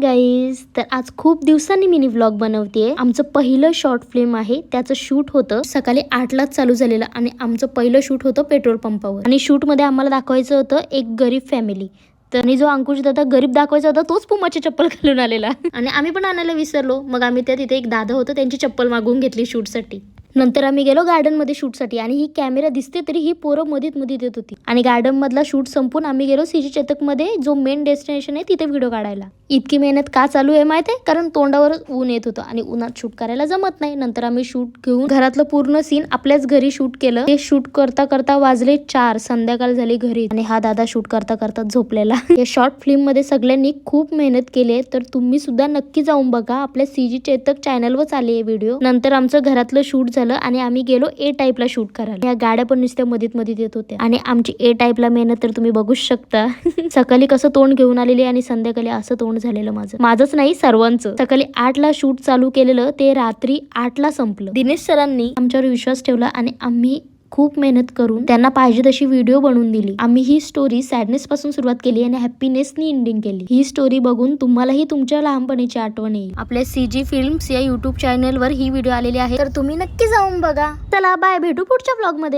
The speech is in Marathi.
गाईज, तर आज खूप दिवसांनी मिनी व्लॉग बनवतेय. आमचं पहिलं शॉर्ट फिल्म आहे, त्याचं शूट होतं सकाळी 8लाच चालू झालेलं आणि आमचं पहिलं शूट होतं पेट्रोल पंपावर. आणि शूट मध्ये आम्हाला दाखवायचं होतं एक गरीब फॅमिली. तर आणि जो अंकुश दादा गरीब दाखवायचा होता तोच पुमाची चप्पल घालून आलेला आणि आम्ही पण आणायला विसरलो. मग आम्ही त्या तिथे एक दादा होतं त्यांची चप्पल मागवून घेतली शूटसाठी. नंतर आम्ही गेलो गार्डन मध्ये शूटसाठी आणि ही कॅमेरा दिसते तरी ही पोरं मधीत येत होती. आणि गार्डन मधला शूट संपून आम्ही गेलो सीजी चेतक मध्ये, जो मेन डेस्टिनेशन आहे तिथे व्हिडिओ काढायला. इतकी मेहनत का चालू आहे माहिती आहे? कारण तोंडावर ऊन येत होतं आणि उन्हात शूट करायला जमत नाही. नंतर आम्ही शूट घेऊन घरातलं पूर्ण सीन आपल्याच घरी शूट केलं. ते शूट करता करता वाजले 4, संध्याकाळ झाली घरी आणि हा दादा शूट करता करता झोपलेला. या शॉर्ट फिल्म मध्ये सगळ्यांनी खूप मेहनत केली आहे, तर तुम्ही सुद्धा नक्की जाऊन बघा. आपल्या सीजी चेतक चॅनलवर चालली आहे व्हिडिओ. नंतर आमचं घरातलं शूट झालं आणि आम्ही गेलो ए टाईपला शूट करायला. या गाड्या पण नुसत्या मधीत येत होत्या आणि आमची ए टाईपला मेहनत तर तुम्ही बघूच शकता. सकाळी कसं तोंड घेऊन आलेली आणि संध्याकाळी असं तोंड झालेलं माझंच नाही सर्वांचं. सकाळी 8ला शूट चालू केलेलं ते रात्री 8ला संपलं. दिनेश सरांनी आमच्यावर विश्वास ठेवला आणि आम्ही खूप मेहनत करून त्यांना पाहिजे तशी व्हिडिओ बनवून दिली. आम्ही ही स्टोरी सॅडनेस पासून सुरुवात केली आणि हॅपीनेसनी एंडिंग केली. ही स्टोरी बघून तुम्हालाही तुमच्या लहानपणीची आठवण येईल. आपल्या सीजी फिल्म्स या युट्यूब चॅनलवर ही व्हिडिओ आलेली आहे, तर तुम्ही नक्की जाऊन बघा. चला बाय, भेटू पुढच्या ब्लॉग मध्ये.